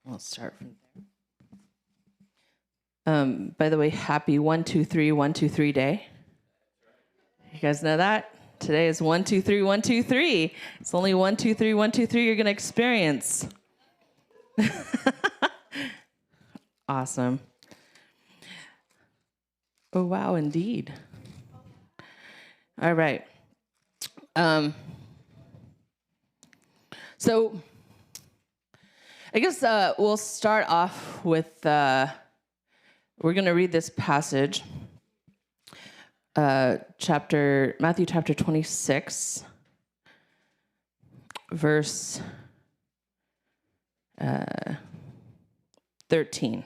We'll start from there. By the way, happy 123 day. You guys know that? Today is 123. It's only 123 you're going to experience. Awesome. Oh, wow, indeed. All right. So I guess we'll start off with, we're going to read this passage, Matthew chapter 26, verse 13.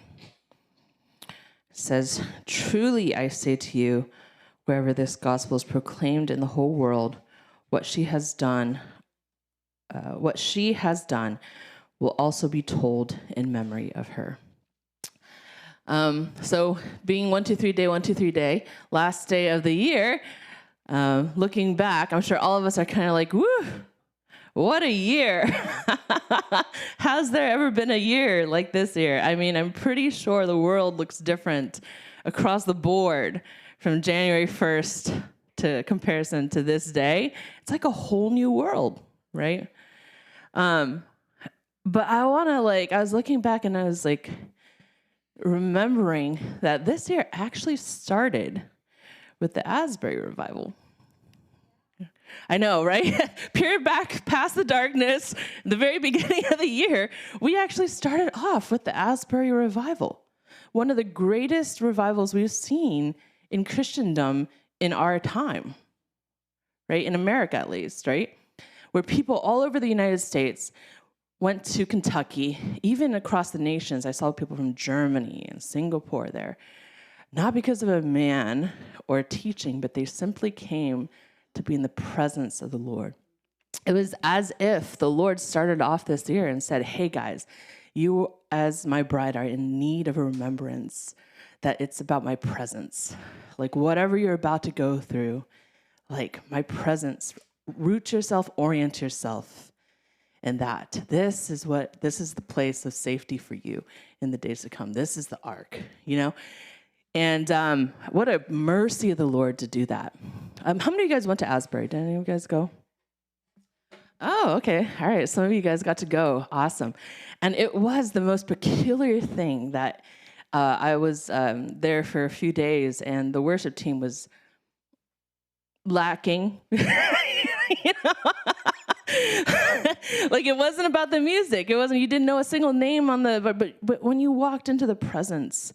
It says, "Truly I say to you, wherever this gospel is proclaimed in the whole world, what she has done will also be told in memory of her." So being 123 day, last day of the year, looking back, I'm sure all of us are kind of like, woo, what a year. Has there ever been a year like this year? I mean, I'm pretty sure the world looks different across the board from January 1st to comparison to this day. It's like a whole new world, right? But I was looking back and I was like, remembering that this year actually started with the Asbury revival. I know, right? Peer back past the darkness, the very beginning of the year, we actually started off with the Asbury revival. One of the greatest revivals we've seen in Christendom in our time, right? In America, at least, right? Where people all over the United States went to Kentucky, even across the nations. I saw people from Germany and Singapore there, not because of a man or a teaching, but they simply came to be in the presence of the Lord. It was as if the Lord started off this year and said, hey guys, you as my bride are in need of a remembrance that it's about my presence. Like whatever you're about to go through, like my presence, root yourself, orient yourself. And that this is the place of safety for you in the days to come. This is the ark, you know? And what a mercy of the Lord to do that. How many of you guys went to Asbury? Did any of you guys go? Oh, okay. All right. Some of you guys got to go. Awesome. And it was the most peculiar thing that I was there for a few days, and the worship team was lacking. You know? Like it wasn't about the music. You didn't know a single name on but when you walked into the presence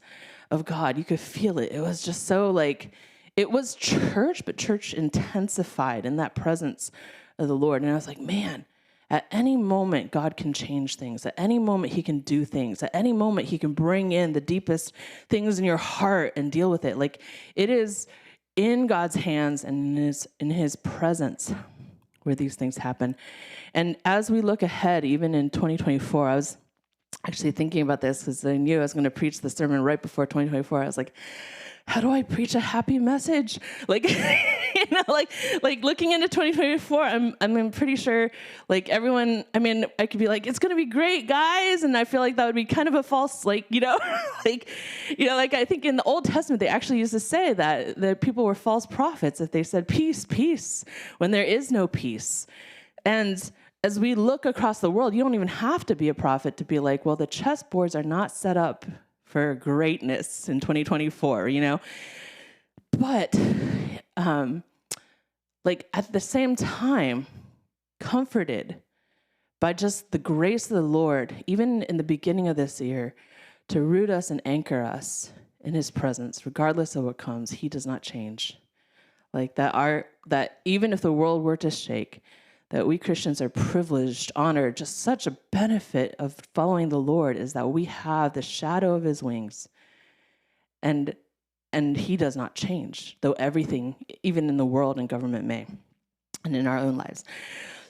of God, you could feel it. It was just so like, it was church, but church intensified in that presence of the Lord. And I was like, man, at any moment, God can change things. At any moment, he can do things. At any moment, he can bring in the deepest things in your heart and deal with it. Like it is in God's hands and in his presence where these things happen. And as we look ahead, even in 2024, I was actually thinking about this because I knew I was going to preach the sermon right before 2024. I was like, how do I preach a happy message? Like, you know, like looking into 2024, I'm pretty sure like everyone, I mean, I could be like, it's going to be great, guys. And I feel like that would be kind of a false, like, you know, like I think in the Old Testament, they actually used to say that people were false prophets if they said peace, peace, when there is no peace. And as we look across the world, you don't even have to be a prophet to be like, well, the chessboards are not set up for greatness in 2024, you know? But like at the same time, comforted by just the grace of the Lord, even in the beginning of this year, to root us and anchor us in his presence, regardless of what comes, he does not change. Like that even if the world were to shake, that we Christians are privileged, honored, just such a benefit of following the Lord is that we have the shadow of his wings. And he does not change, though everything, even in the world and government may, and in our own lives.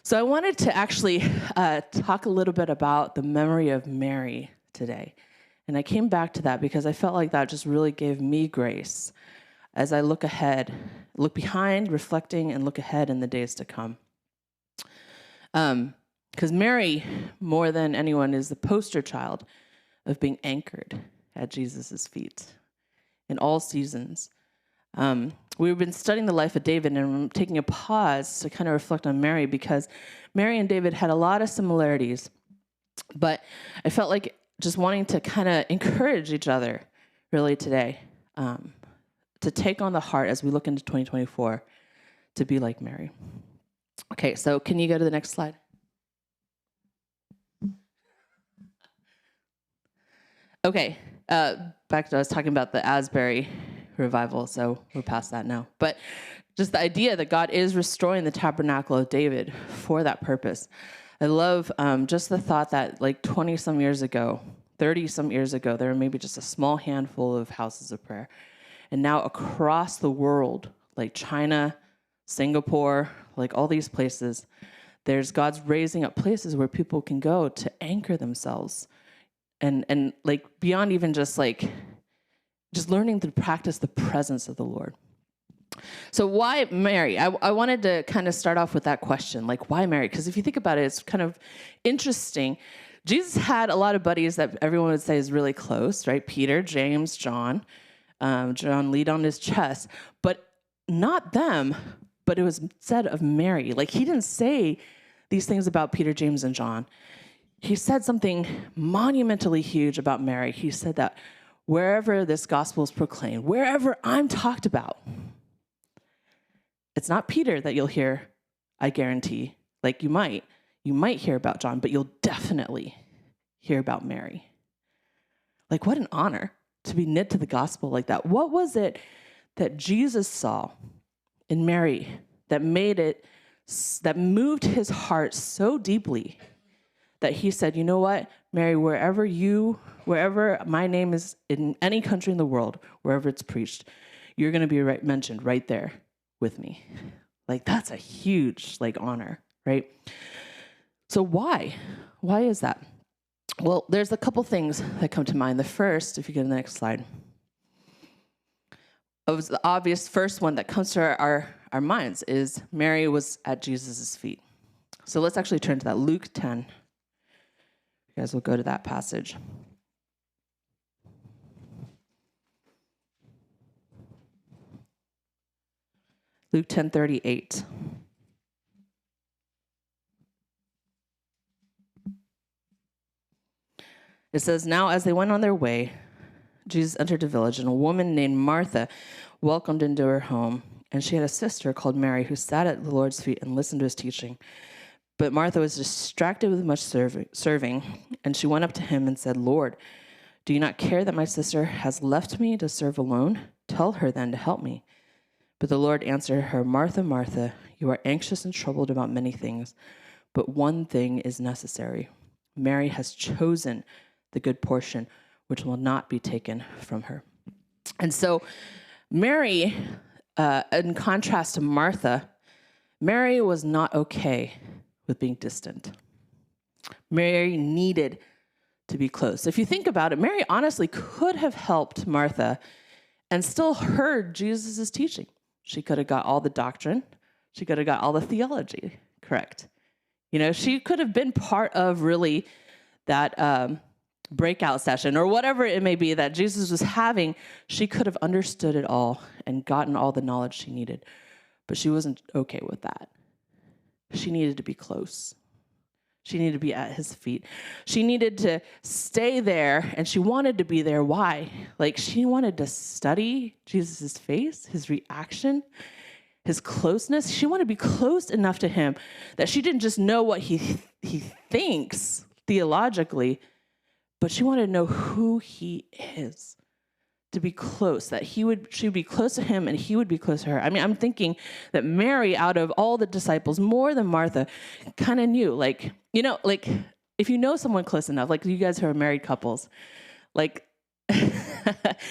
So I wanted to actually talk a little bit about the memory of Mary today. And I came back to that because I felt like that just really gave me grace as I look ahead, look behind, reflecting, and look ahead in the days to come. Because Mary, more than anyone, is the poster child of being anchored at Jesus' feet in all seasons. We've been studying the life of David, and I'm taking a pause to kind of reflect on Mary, because Mary and David had a lot of similarities, but I felt like just wanting to kind of encourage each other really today, to take on the heart as we look into 2024 to be like Mary. Okay, so can you go to the next slide? Okay, back to I was talking about the Asbury revival, so we're past that now. But just the idea that God is restoring the tabernacle of David for that purpose. I love just the thought that like 20-some years ago, 30-some years ago, there were maybe just a small handful of houses of prayer. And now across the world, like China, Singapore, like all these places, God's raising up places where people can go to anchor themselves. And like beyond even just learning to practice the presence of the Lord. So why Mary? I wanted to kind of start off with that question, like why Mary? Because if you think about it, it's kind of interesting. Jesus had a lot of buddies that everyone would say is really close, right? Peter, James, John. John lead on his chest, but not them, but it was said of Mary. Like he didn't say these things about Peter, James, and John. He said something monumentally huge about Mary. He said that wherever this gospel is proclaimed, wherever I'm talked about, it's not Peter that you'll hear, I guarantee. Like you might hear about John, but you'll definitely hear about Mary. Like what an honor to be knit to the gospel like that. What was it that Jesus saw in Mary that moved his heart so deeply that he said, you know what, Mary, wherever my name is in any country in the world, wherever it's preached, you're going to be mentioned right there with me. Like that's a huge honor, right? So why? Why is that? Well, there's a couple things that come to mind. The first, if you go to the next slide, the obvious first one that comes to our minds is Mary was at Jesus' feet. So let's actually turn to that. Luke 10. You guys will go to that passage. Luke 10:38. It says, now as they went on their way, Jesus entered a village, and a woman named Martha welcomed into her home. And she had a sister called Mary who sat at the Lord's feet and listened to his teaching. But Martha was distracted with much serving, and she went up to him and said, Lord, do you not care that my sister has left me to serve alone? Tell her then to help me. But the Lord answered her, Martha, Martha, you are anxious and troubled about many things, but one thing is necessary. Mary has chosen the good portion, which will not be taken from her. And so Mary, in contrast to Martha, Mary was not okay with being distant. Mary needed to be close. If you think about it, Mary honestly could have helped Martha and still heard Jesus' teaching. She could have got all the doctrine. She could have got all the theology correct. You know, she could have been part of really that breakout session or whatever it may be that Jesus was having. She could have understood it all and gotten all the knowledge she needed, but she wasn't okay with that. She needed to be close. She needed to be at his feet. She needed to stay there, and she wanted to be there. Why? Like, she wanted to study Jesus' face, his reaction, his closeness. She wanted to be close enough to him that she didn't just know what he thinks theologically, but she wanted to know who he is, to be close, that she would be close to him and he would be close to her. I mean, I'm thinking that Mary, out of all the disciples, more than Martha, kind of knew, like, you know, like if you know someone close enough, like you guys who are married couples, like,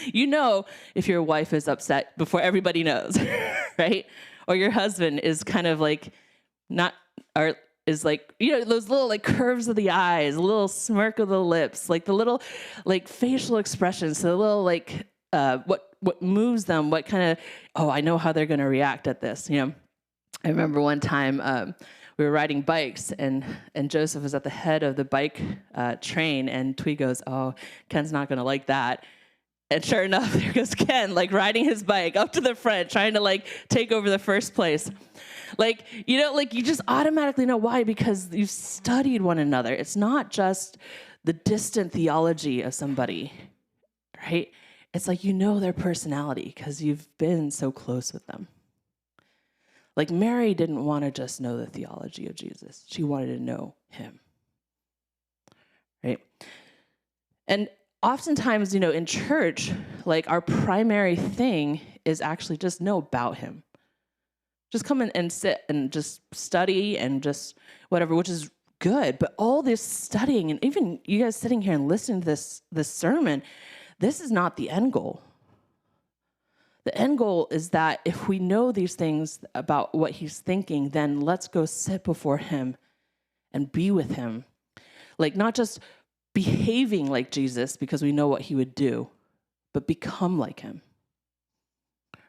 you know if your wife is upset before everybody knows, right? Or your husband is kind of like not, or is like, you know, those little like curves of the eyes, a little smirk of the lips, like the little like facial expressions, the little like what moves them, what kind of, oh, I know how they're going to react at this. You know, I remember one time we we were riding bikes, and Joseph was at the head of the bike train, and Twee goes, "Oh, Ken's not going to like that." And sure enough, there goes Ken, like riding his bike up to the front, trying to like take over the first place. Like, you just automatically know why, because you've studied one another. It's not just the distant theology of somebody, right? It's like you know their personality because you've been so close with them. Like Mary didn't want to just know the theology of Jesus. She wanted to know him, right? And oftentimes, in church, like our primary thing is actually just know about him. Just come in and sit and just study and just whatever, which is good. But all this studying, and even you guys sitting here and listening to this sermon, this is not the end goal. The end goal is that if we know these things about what he's thinking, then let's go sit before him and be with him. Like not just behaving like Jesus because we know what he would do, but become like him.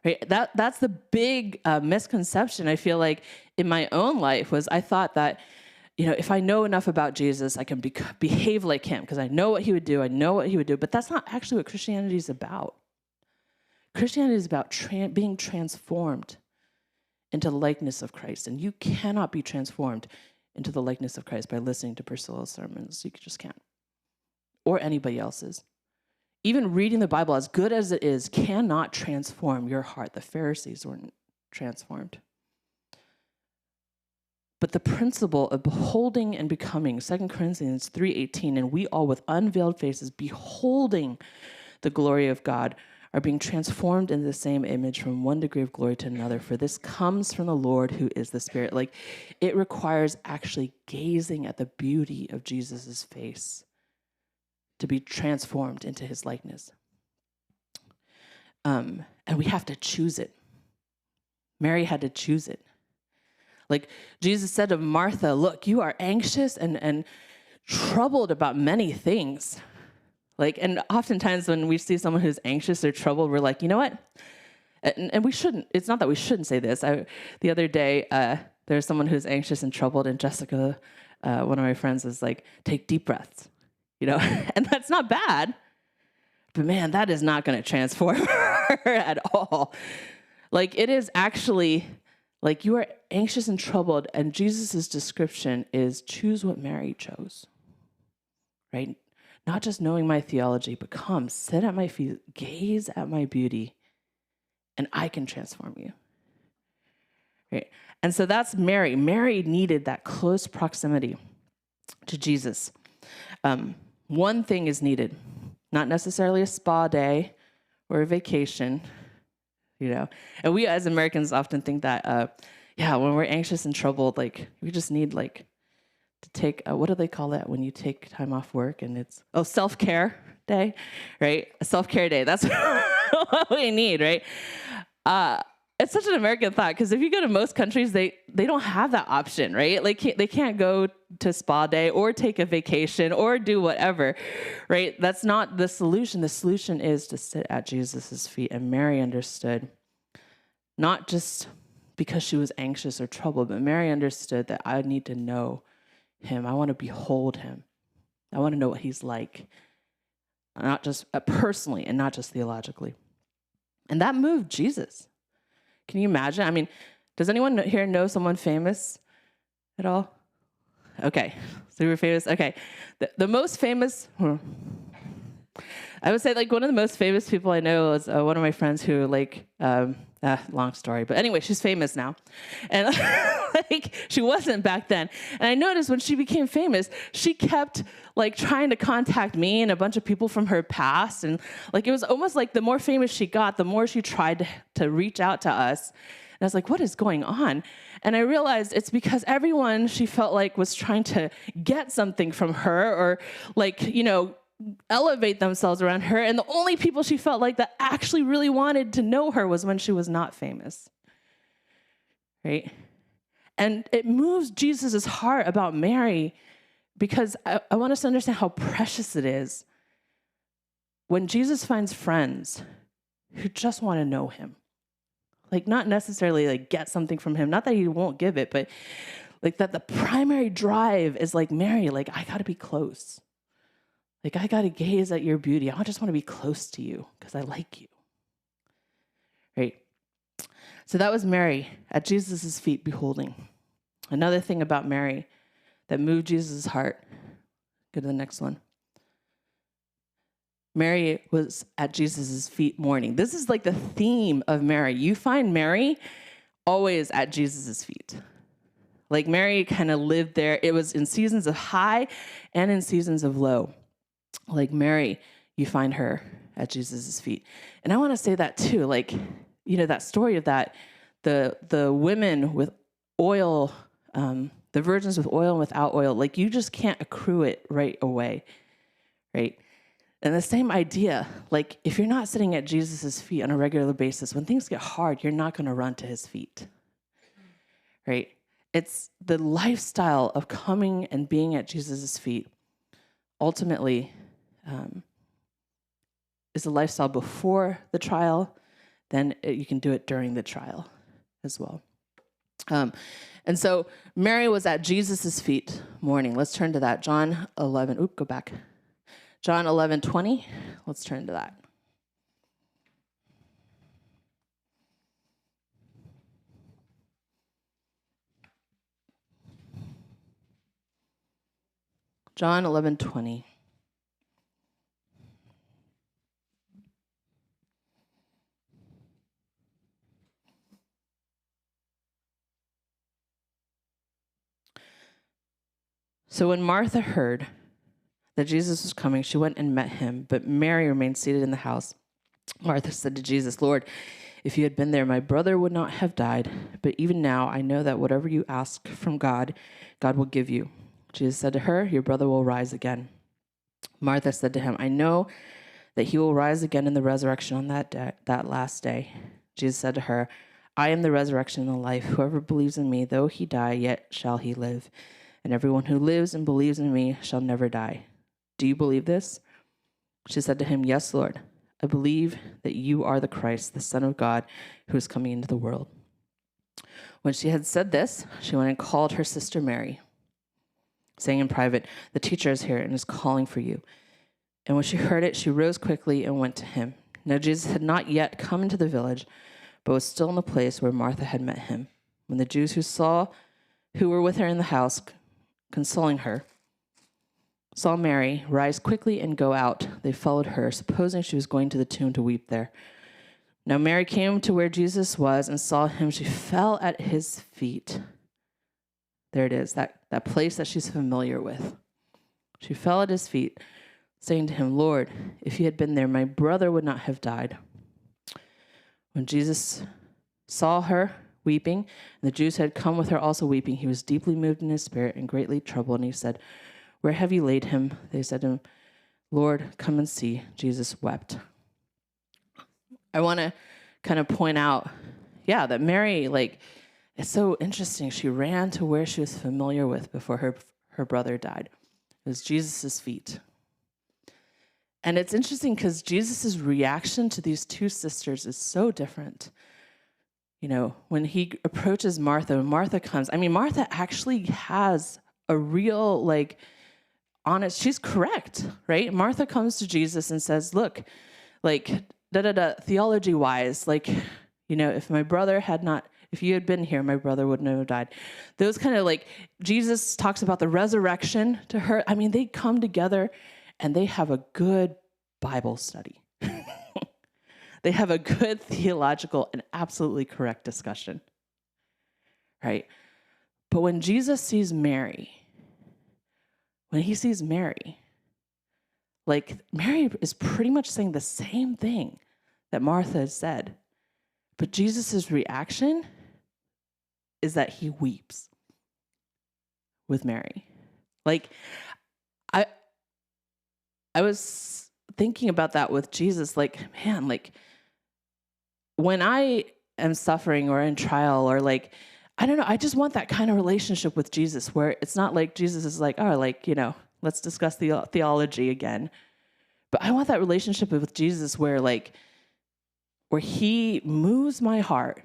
Right? That's the big misconception I feel like in my own life was I thought that, if I know enough about Jesus, I can behave like him because I know what he would do. I know what he would do. But that's not actually what Christianity is about. Christianity is about being transformed into the likeness of Christ. And you cannot be transformed into the likeness of Christ by listening to Priscilla's sermons. You just can't. Or anybody else's. Even reading the Bible, as good as it is, cannot transform your heart. The Pharisees weren't transformed. But the principle of beholding and becoming, 2 Corinthians 3:18, and we all with unveiled faces, beholding the glory of God, are being transformed into the same image from one degree of glory to another, for this comes from the Lord who is the Spirit. Like, it requires actually gazing at the beauty of Jesus' face to be transformed into his likeness. And we have to choose it. Mary had to choose it. Like Jesus said to Martha, look, you are anxious and troubled about many things. Like, and oftentimes when we see someone who's anxious or troubled, we're like, you know what? And we shouldn't, it's not that we shouldn't say this. The other day, there's someone who's anxious and troubled, and Jessica, one of my friends, is like, take deep breaths. And that's not bad, but man, that is not going to transform her at all. Like it is actually like you are anxious and troubled, and Jesus's description is choose what Mary chose, right? Not just knowing my theology, but come, sit at my feet, gaze at my beauty, and I can transform you, right? And so that's Mary. Mary needed that close proximity to Jesus. One thing is needed, not necessarily a spa day or a vacation, And we as Americans often think that, when we're anxious and troubled, like we just need to take, what do they call that when you take time off work and it's, self-care day, right? A self-care day. That's what we need, right? It's such an American thought because if you go to most countries, they don't have that option, right? Like they can't go to spa day or take a vacation or do whatever, right? That's not the solution. The solution is to sit at Jesus's feet. And Mary understood, not just because she was anxious or troubled, but Mary understood that I need to know him. I want to behold him. I want to know what he's like, not just personally and not just theologically. And that moved Jesus. Can you imagine? I mean, does anyone here know someone famous at all? Okay, super famous. Okay, the most famous, I would say one of the most famous people I know is one of my friends who long story, but anyway, she's famous now. And she wasn't back then. And I noticed when she became famous, she kept trying to contact me and a bunch of people from her past. And it was almost like the more famous she got, the more she tried to reach out to us. And I was like, what is going on? And I realized it's because everyone she felt like was trying to get something from her or elevate themselves around her. And the only people she felt like that actually really wanted to know her was when she was not famous, right? And it moves Jesus' heart about Mary because I want us to understand how precious it is when Jesus finds friends who just want to know him. Not necessarily get something from him. Not that he won't give it, but Like that the primary drive is like, Mary, like, I got to be close. Like, I got to gaze at your beauty. I just want to be close to you because I like you. Right? So that was Mary at Jesus' feet beholding. Another thing about Mary that moved Jesus' heart. Go to the next one. Mary was at Jesus' feet mourning. This is like the theme of Mary. You find Mary always at Jesus' feet. Like Mary kind of lived there. It was in seasons of high and in seasons of low. Like Mary, you find her at Jesus' feet. And I want to say that too. Like, you know, that story of that, the women with oil, the virgins with oil and without oil, like you just can't accrue it right away, right? And the same idea, like if you're not sitting at Jesus' feet on a regular basis, when things get hard, you're not going to run to his feet, right? It's the lifestyle of coming and being at Jesus' feet ultimately is a lifestyle before the trial, then you can do it during the trial as well. And so Mary was at Jesus' feet mourning. Let's turn to that. John 11, go back. John 11:20, let's turn to that. John 11:20. So when Martha heard that Jesus was coming, she went and met him, but Mary remained seated in the house. Martha said to Jesus, Lord, if you had been there, my brother would not have died, but even now I know that whatever you ask from God, God will give you. Jesus said to her, your brother will rise again. Martha said to him, I know that he will rise again in the resurrection on that last day. Jesus said to her, I am the resurrection and the life. Whoever believes in me, though he die, yet shall he live. And everyone who lives and believes in me shall never die. Do you believe this? She said to him, yes, Lord. I believe that you are the Christ, the Son of God, who is coming into the world. When she had said this, she went and called her sister Mary, saying in private, the teacher is here and is calling for you. And when she heard it, she rose quickly and went to him. Now Jesus had not yet come into the village, but was still in the place where Martha had met him. When the Jews who were with her in the house, consoling her, saw Mary rise quickly and go out, they followed her, supposing she was going to the tomb to weep there. Now Mary came to where Jesus was and saw him. She fell at his feet. There it is, that place that she's familiar with. She fell at his feet, saying to him, Lord, if you had been there, my brother would not have died. When Jesus saw her weeping, and the Jews had come with her also weeping, he was deeply moved in his spirit and greatly troubled, and he said, where have you laid him? They said to him, Lord, come and see. Jesus wept. I want to kind of point out, that Mary, it's so interesting. She ran to where she was familiar with before her brother died. It was Jesus' feet. And it's interesting because Jesus' reaction to these two sisters is so different. You know, when he approaches Martha, when Martha comes, Martha actually has a real, honest, she's correct, right? Martha comes to Jesus and says, look, theology-wise, if you had been here, my brother wouldn't have died. Those kind of Jesus talks about the resurrection to her. They come together and they have a good Bible study. They have a good theological and absolutely correct discussion, right? But when Jesus sees Mary, Mary is pretty much saying the same thing that Martha has said. But Jesus' reaction is that he weeps with Mary. I was thinking about that with Jesus, when I am suffering or in trial or I don't know, I just want that kind of relationship with Jesus where it's not like Jesus is let's discuss the theology again. But I want that relationship with Jesus where he moves my heart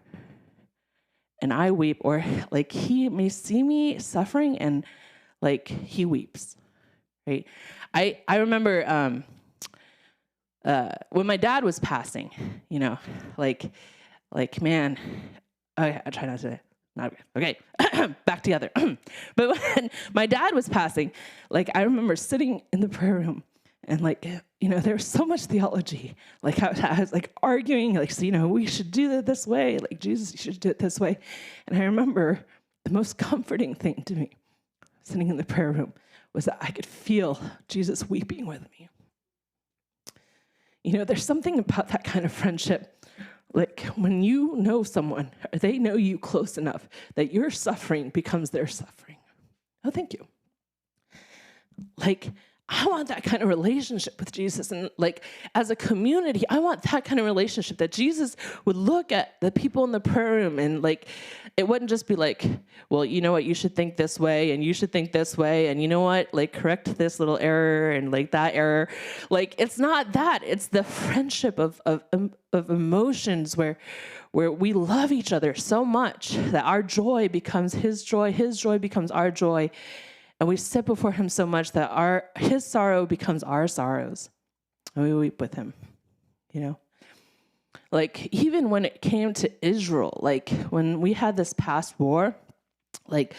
and I weep, or like he may see me suffering and like he weeps, right? I remember when my dad was passing, like man, I try not to, not okay, back together. But when my dad was passing, like I remember sitting in the prayer room and like, there was so much theology. Like I was like arguing, like, so, we should do it this way. Like Jesus, you should do it this way. And I remember the most comforting thing to me sitting in the prayer room was that I could feel Jesus weeping with me. There's something about that kind of friendship. Like when you know someone, or they know you close enough that your suffering becomes their suffering. Oh, thank you. Like, I want that kind of relationship with Jesus. And like, as a community, I want that kind of relationship that Jesus would look at the people in the prayer room and like, it wouldn't just be like, well, you know what, you should think this way and you should think this way. And you know what, like correct this little error and like that error. Like, it's not that, it's the friendship of emotions where we love each other so much that our joy becomes his joy becomes our joy. And we sit before him so much that his sorrow becomes our sorrows. And we weep with him, Like, even when it came to Israel, like, when we had this past war, like,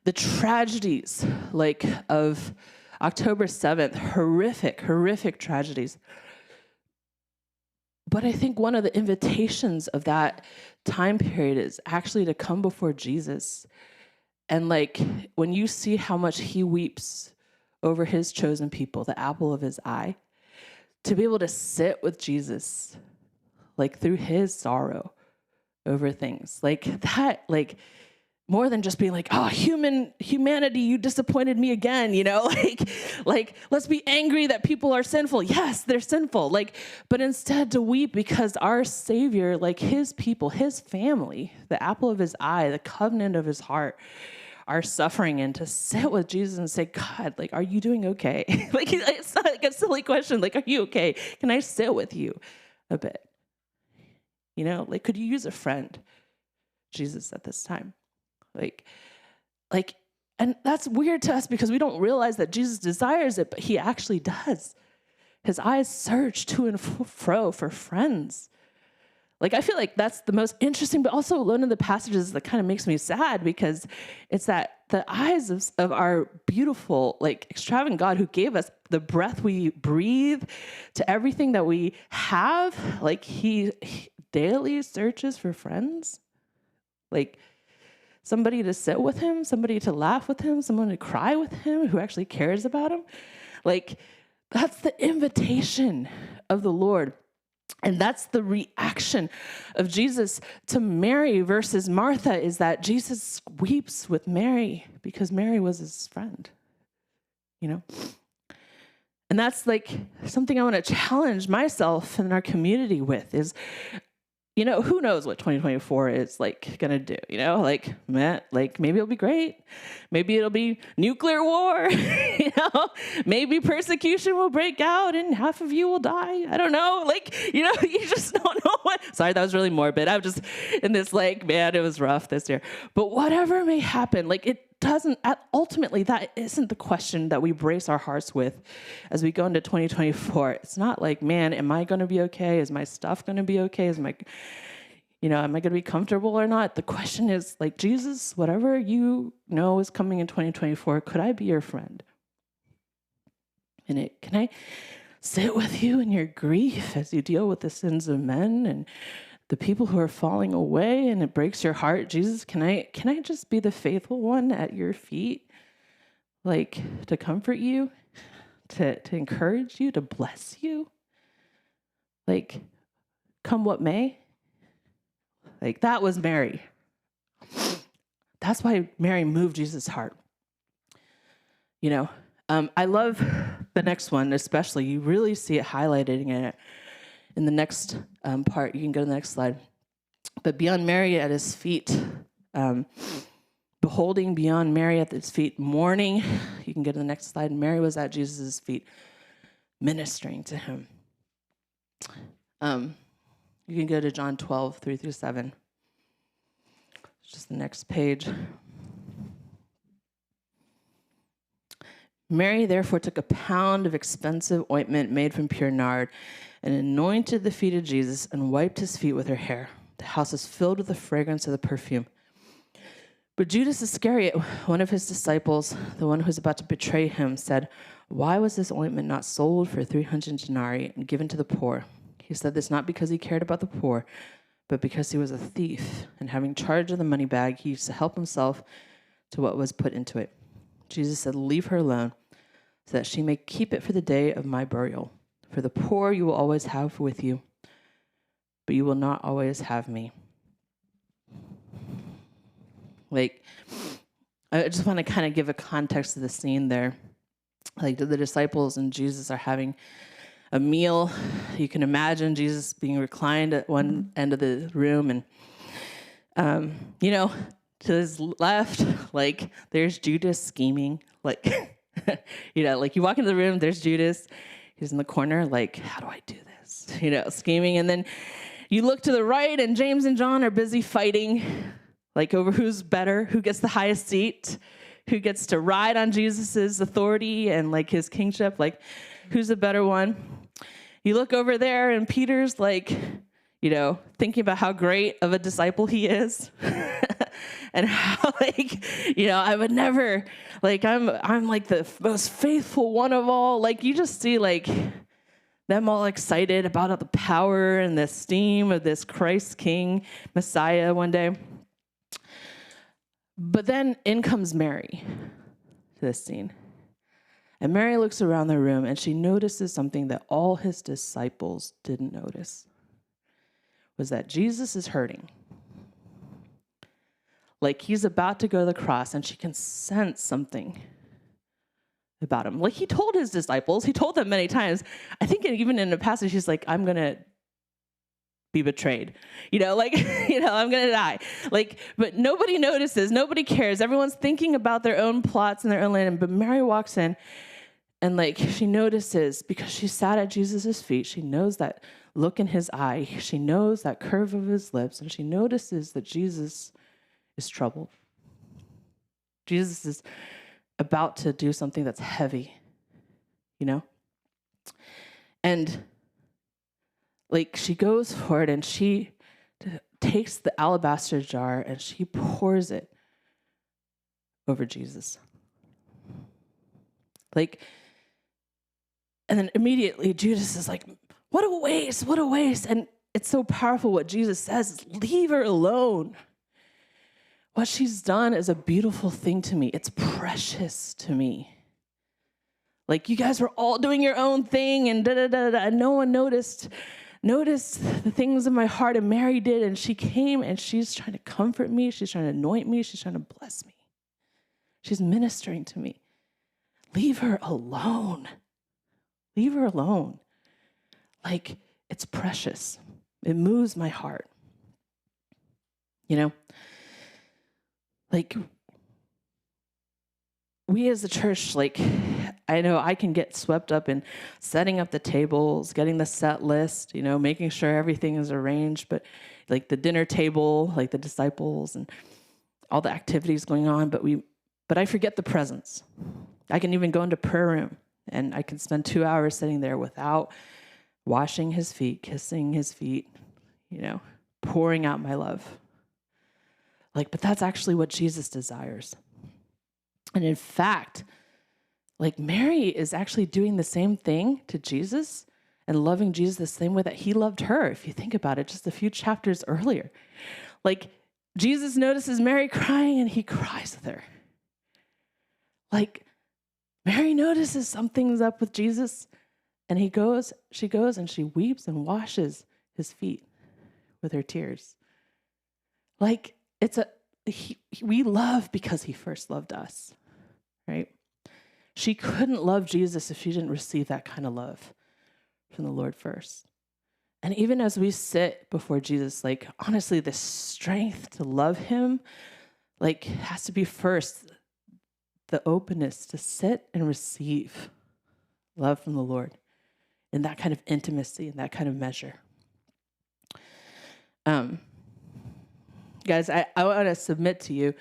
the tragedies, like, of October 7th, horrific tragedies. But I think one of the invitations of that time period is actually to come before Jesus. And like, when you see how much he weeps over his chosen people, the apple of his eye, to be able to sit with Jesus, like through his sorrow over things, like that, like more than just being like, oh, humanity, you disappointed me again, like let's be angry that people are sinful. Yes, they're sinful. Like, but instead to weep because our Savior, like his people, his family, the apple of his eye, the covenant of his heart, are suffering, and to sit with Jesus and say, God, like, are you doing okay? Like, it's not like a silly question. Like, are you okay? Can I sit with you a bit? Like, could you use a friend, Jesus, at this time? Like, and that's weird to us because we don't realize that Jesus desires it, but he actually does. His eyes search to and fro for friends. Like, I feel like that's the most interesting, but also one of the passages that kind of makes me sad because it's that the eyes of our beautiful, like, extravagant God who gave us the breath we breathe to everything that we have, like, he daily searches for friends. Like, somebody to sit with him, somebody to laugh with him, someone to cry with him who actually cares about him. Like, that's the invitation of the Lord. And that's the reaction of Jesus to Mary versus Martha, is that Jesus weeps with Mary because Mary was his friend, And that's like something I want to challenge myself and our community with is, who knows what 2024 is like going to do, like, like maybe it'll be great. Maybe it'll be nuclear war, maybe persecution will break out and half of you will die. I don't know. Like, you just don't know what, sorry, that was really morbid. I'm just in this like, man, it was rough this year, but whatever may happen, like it doesn't, ultimately, that isn't the question that we brace our hearts with as we go into 2024. It's not like, man, am I going to be okay? Is my stuff going to be okay? Am I going to be comfortable or not? The question is like, Jesus, whatever you know is coming in 2024, could I be your friend? And can I sit with you in your grief as you deal with the sins of men and the people who are falling away, and it breaks your heart? Jesus, can I just be the faithful one at your feet? Like, to comfort you, to encourage you, to bless you? Like, come what may? Like, that was Mary. That's why Mary moved Jesus' heart. I love the next one, especially. You really see it highlighted in the next part. You can go to the next slide. But beyond Mary at his feet, beholding beyond Mary at his feet, mourning. You can go to the next slide. Mary was at Jesus' feet, ministering to him. You can go to John 12, 3-7. It's just the next page. Mary therefore took a pound of expensive ointment made from pure nard and anointed the feet of Jesus and wiped his feet with her hair. The house was filled with the fragrance of the perfume. But Judas Iscariot, one of his disciples, the one who was about to betray him, said, "Why was this ointment not sold for 300 denarii and given to the poor?" He said this not because he cared about the poor, but because he was a thief, and having charge of the money bag, he used to help himself to what was put into it. Jesus said, "Leave her alone, so that she may keep it for the day of my burial. For the poor you will always have with you, but you will not always have me." Like, I just want to kind of give a context to the scene there. Like, the disciples and Jesus are having a meal. You can imagine Jesus being reclined at one end of the room, and to his left, like, there's Judas scheming. Like, like you walk into the room, there's Judas. He's in the corner, like, how do I do this? Scheming. And then you look to the right, and James and John are busy fighting, like, over who's better, who gets the highest seat, who gets to ride on Jesus's authority and, like, his kingship, like, who's the better one. You look over there, and Peter's, like, thinking about how great of a disciple he is. And how, like, I would never, like, I'm like the most faithful one of all. Like, you just see, like, them all excited about the power and the esteem of this Christ King Messiah one day. But then in comes Mary to this scene. And Mary looks around the room, and she notices something that all his disciples didn't notice, was that Jesus is hurting. Like, he's about to go to the cross, and she can sense something about him. Like, he told his disciples, he told them many times. I think even in a passage, he's like, I'm going to be betrayed. I'm going to die. Like, but nobody notices. Nobody cares. Everyone's thinking about their own plots and their own land. But Mary walks in, and, like, she notices, because she sat at Jesus' feet, she knows that look in his eye. She knows that curve of his lips, and she notices that Jesus is troubled. Jesus is about to do something that's heavy, And, like, she goes for it, and she takes the alabaster jar, and she pours it over Jesus. Like, and then immediately Judas is like, what a waste, what a waste. And it's so powerful what Jesus says is, leave her alone. What she's done is a beautiful thing to me. It's precious to me. Like, you guys were all doing your own thing, and and no one noticed the things in my heart, and Mary did, and she came, and she's trying to comfort me, she's trying to anoint me, she's trying to bless me. She's ministering to me. Leave her alone. Leave her alone. Like, it's precious. It moves my heart. Like, we as a church, like, I know I can get swept up in setting up the tables, getting the set list, making sure everything is arranged, but, like, the dinner table, like the disciples and all the activities going on, but I forget the presence. I can even go into prayer room, and I can spend 2 hours sitting there without washing his feet, kissing his feet, pouring out my love. Like, but that's actually what Jesus desires. And in fact, like, Mary is actually doing the same thing to Jesus and loving Jesus the same way that he loved her, if you think about it, just a few chapters earlier. Like, Jesus notices Mary crying, and he cries with her. Like, Mary notices something's up with Jesus, and she goes and she weeps and washes his feet with her tears. Like, we love because he first loved us, right? She couldn't love Jesus if she didn't receive that kind of love from the Lord first. And even as we sit before Jesus, like, honestly, the strength to love him, like, has to be first the openness to sit and receive love from the Lord in that kind of intimacy, in that kind of measure. Guys, I want to submit to you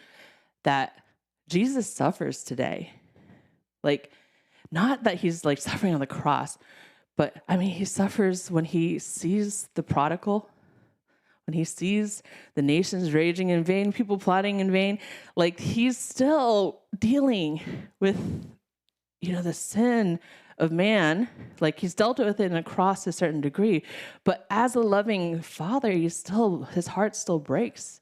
that Jesus suffers today. Like, not that he's like suffering on the cross, but I mean, he suffers when he sees the prodigal, when he sees the nations raging in vain, people plotting in vain. Like, he's still dealing with, the sin of man. Like, he's dealt with it across a certain degree, but as a loving father, his heart still breaks.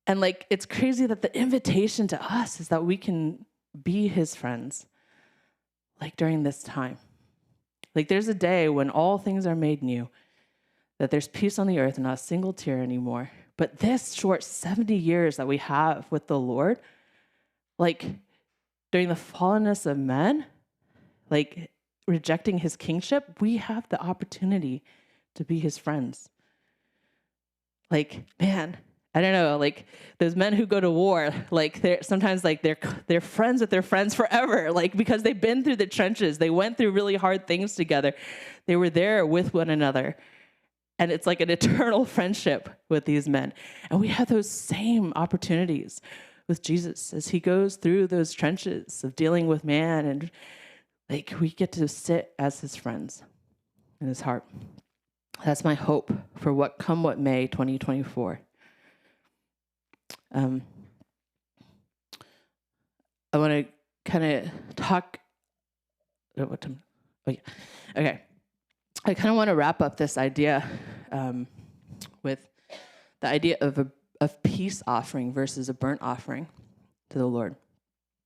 And like, it's crazy that the invitation to us is that we can be his friends, like during this time. Like, there's a day when all things are made new, that there's peace on the earth and not a single tear anymore. But this short 70 years that we have with the Lord, like during the fallenness of men, like rejecting his kingship, we have the opportunity to be his friends. Like, man, I don't know, like those men who go to war, like they're sometimes like they're friends with their friends forever, like because they've been through the trenches, they went through really hard things together. They were there with one another. And it's like an eternal friendship with these men. And we have those same opportunities with Jesus as he goes through those trenches of dealing with man. And like we get to sit as his friends in his heart. That's my hope for what may 2024. I want to kind of talk. What time? Oh, yeah. Okay. I kind of want to wrap up this idea with the idea of peace offering versus a burnt offering to the Lord.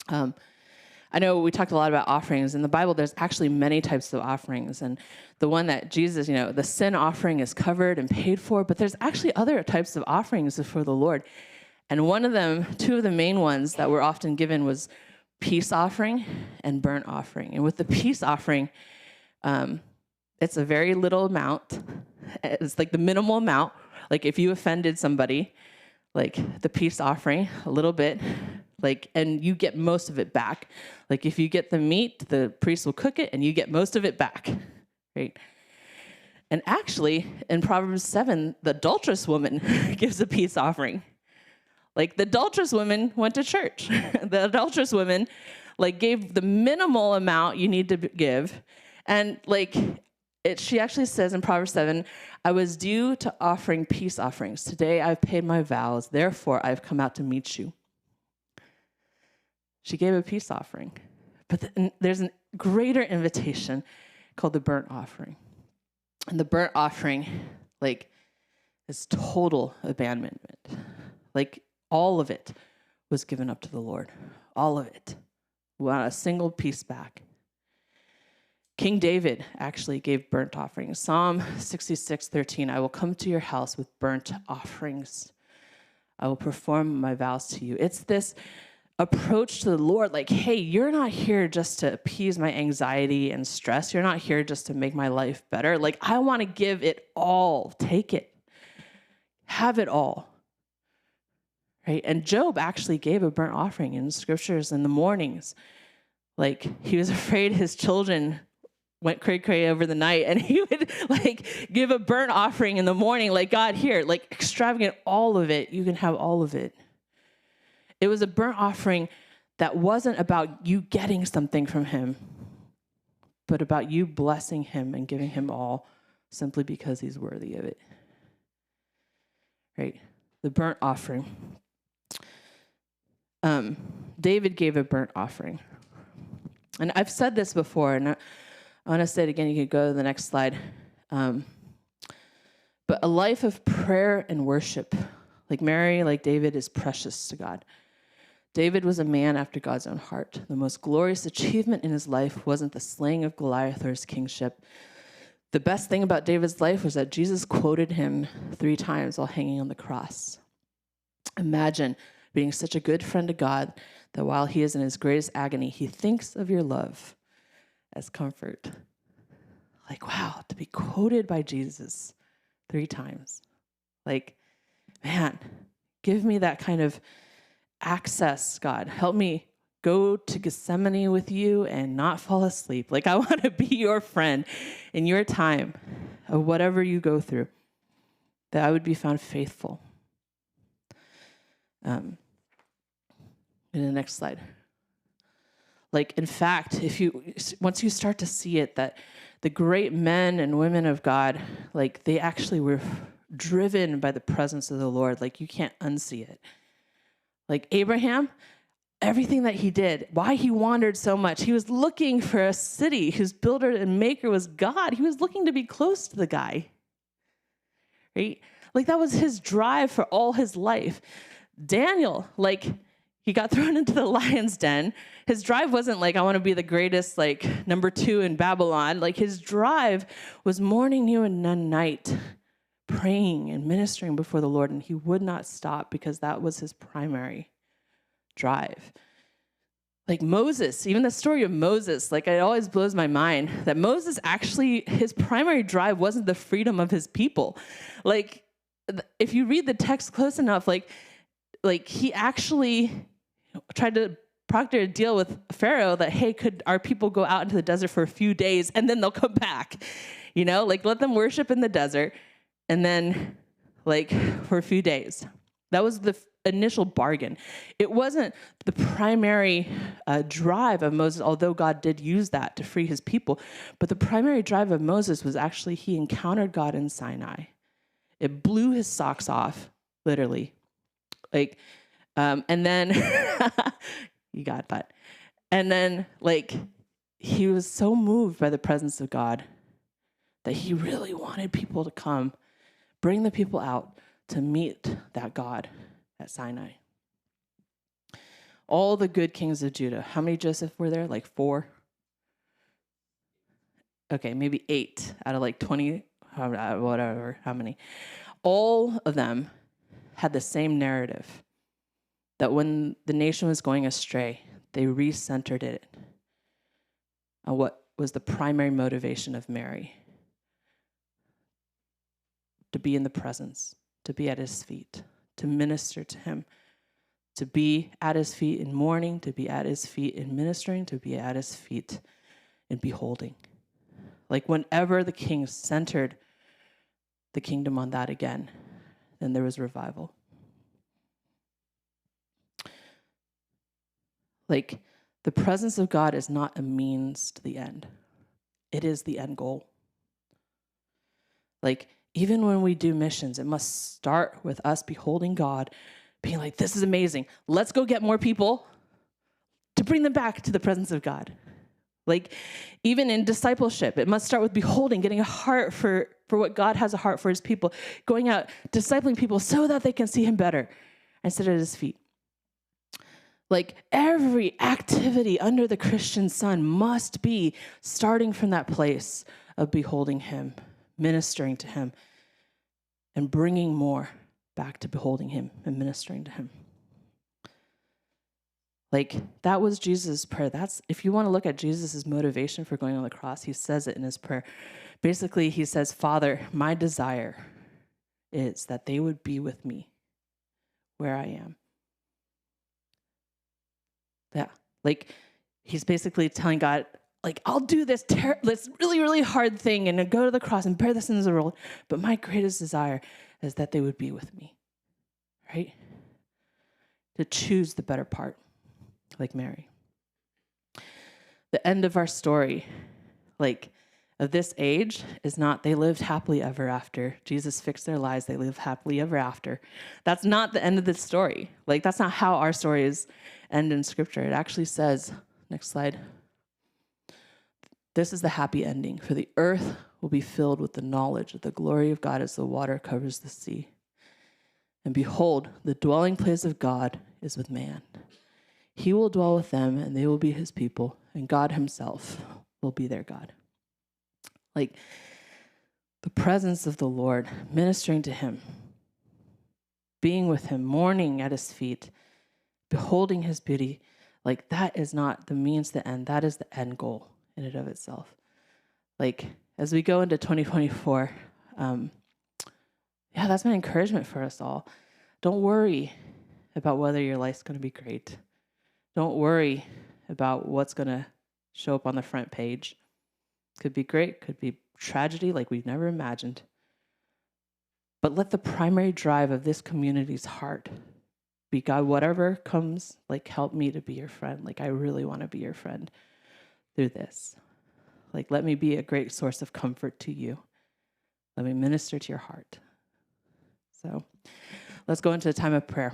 I know we talked a lot about offerings. In the Bible, there's actually many types of offerings. And the one that Jesus, the sin offering is covered and paid for, but there's actually other types of offerings for the Lord. And two of the main ones that were often given was peace offering and burnt offering. And with the peace offering, it's a very little amount. It's like the minimal amount. Like if you offended somebody, like the peace offering, a little bit, like, and you get most of it back. Like if you get the meat, the priest will cook it and you get most of it back, right? And actually, in Proverbs 7, the adulterous woman gives a peace offering. Like the adulterous woman went to church. The adulterous woman like gave the minimal amount you need to give. And like she actually says in Proverbs 7, I was due to offering peace offerings. Today I've paid my vows. Therefore, I've come out to meet you. She gave a peace offering. But there's a greater invitation called the burnt offering. And the burnt offering, like, is total abandonment. Like, all of it was given up to the Lord. All of it. Without a single piece back. King David actually gave burnt offerings. Psalm 66:13, I will come to your house with burnt offerings. I will perform my vows to you. It's this approach to the Lord, like, hey, you're not here just to appease my anxiety and stress. You're not here just to make my life better. Like, I want to give it all. Take it. Have it all. Right? And Job actually gave a burnt offering in scriptures in the mornings. Like, he was afraid his children went cray-cray over the night, and he would, like, give a burnt offering in the morning, like, God, here, like, extravagant, all of it. You can have all of it. It was a burnt offering that wasn't about you getting something from him, but about you blessing him and giving him all simply because he's worthy of it. Right? The burnt offering. David gave a burnt offering. And I've said this before, and I want to say it again. You could go to the next slide. But a life of prayer and worship, like Mary, like David, is precious to God. David was a man after God's own heart. The most glorious achievement in his life wasn't the slaying of Goliath or his kingship. The best thing about David's life was that Jesus quoted him 3 times while hanging on the cross. Imagine being such a good friend to God that while he is in his greatest agony, he thinks of your love as comfort. Like, wow, to be quoted by Jesus 3 times. Like, man, give me that kind of access, God. Help me go to Gethsemane with you and not fall asleep. Like, I want to be your friend in your time of whatever you go through, that I would be found faithful. In the next slide. Like, in fact, once you start to see it, that the great men and women of God, like, they actually were driven by the presence of the Lord. Like, you can't unsee it. Like Abraham, everything that he did, why he wandered so much, he was looking for a city whose builder and maker was God. He was looking to be close to the guy, right? Like, that was his drive for all his life. Daniel, like, he got thrown into the lion's den. His drive wasn't like, I want to be the greatest, like, number 2 in Babylon. Like, his drive was morning, noon, and night, praying and ministering before the Lord, and he would not stop because that was his primary drive. Like Moses, even the story of Moses, like, it always blows my mind that Moses actually, his primary drive wasn't the freedom of his people. Like, if you read the text close enough, like he actually tried to proctor a deal with Pharaoh that, hey, could our people go out into the desert for a few days and then they'll come back? You know, like, let them worship in the desert and then, like, for a few days. That was the initial bargain. It wasn't the primary drive of Moses, although God did use that to free his people. But the primary drive of Moses was actually he encountered God in Sinai. It blew his socks off, literally. Like, and then, you got that. And then, like, he was so moved by the presence of God that he really wanted people to come, bring the people out to meet that God at Sinai. All the good kings of Judah. How many Joseph were there? Like 4? Okay, maybe 8 out of like 20, whatever, how many. All of them had the same narrative, that when the nation was going astray, they recentered it on what was the primary motivation of Mary: to be in the presence, to be at his feet, to minister to him, to be at his feet in mourning, to be at his feet in ministering, to be at his feet in beholding. Like, whenever the king centered the kingdom on that again, then there was revival. Like, the presence of God is not a means to the end. It is the end goal. Like, even when we do missions, it must start with us beholding God, being like, this is amazing. Let's go get more people to bring them back to the presence of God. Like, even in discipleship, it must start with beholding, getting a heart for what God has a heart for his people, going out, discipling people so that they can see him better and sit at his feet. Like, every activity under the Christian sun must be starting from that place of beholding him, ministering to him, and bringing more back to beholding him and ministering to him. Like, that was Jesus' prayer. That's, if you want to look at Jesus' motivation for going on the cross, he says it in his prayer. Basically, he says, Father, my desire is that they would be with me where I am. Yeah, like, he's basically telling God, like, I'll do this really, really hard thing and go to the cross and bear the sins of the world, but my greatest desire is that they would be with me, right? To choose the better part, like Mary. The end of our story, like, of this age is not they lived happily ever after. Jesus fixed their lives. They lived happily ever after. That's not the end of the story. Like, that's not how our stories end in Scripture. It actually says, next slide, this is the happy ending. For the earth will be filled with the knowledge of the glory of God as the water covers the sea. And behold, the dwelling place of God is with man. He will dwell with them, and they will be his people, and God himself will be their God. Like, the presence of the Lord, ministering to him, being with him, mourning at his feet, beholding his beauty, like, that is not the means to the end. That is the end goal in and of itself. Like, as we go into 2024, that's my encouragement for us all. Don't worry about whether your life's going to be great. Don't worry about what's going to show up on the front page. Could be great, could be tragedy like we've never imagined. But let the primary drive of this community's heart Be God, whatever comes, like, help me to be your friend. Like, I really want to be your friend through this. Like, let me be a great source of comfort to you. Let me minister to your heart. So let's go into a time of prayer.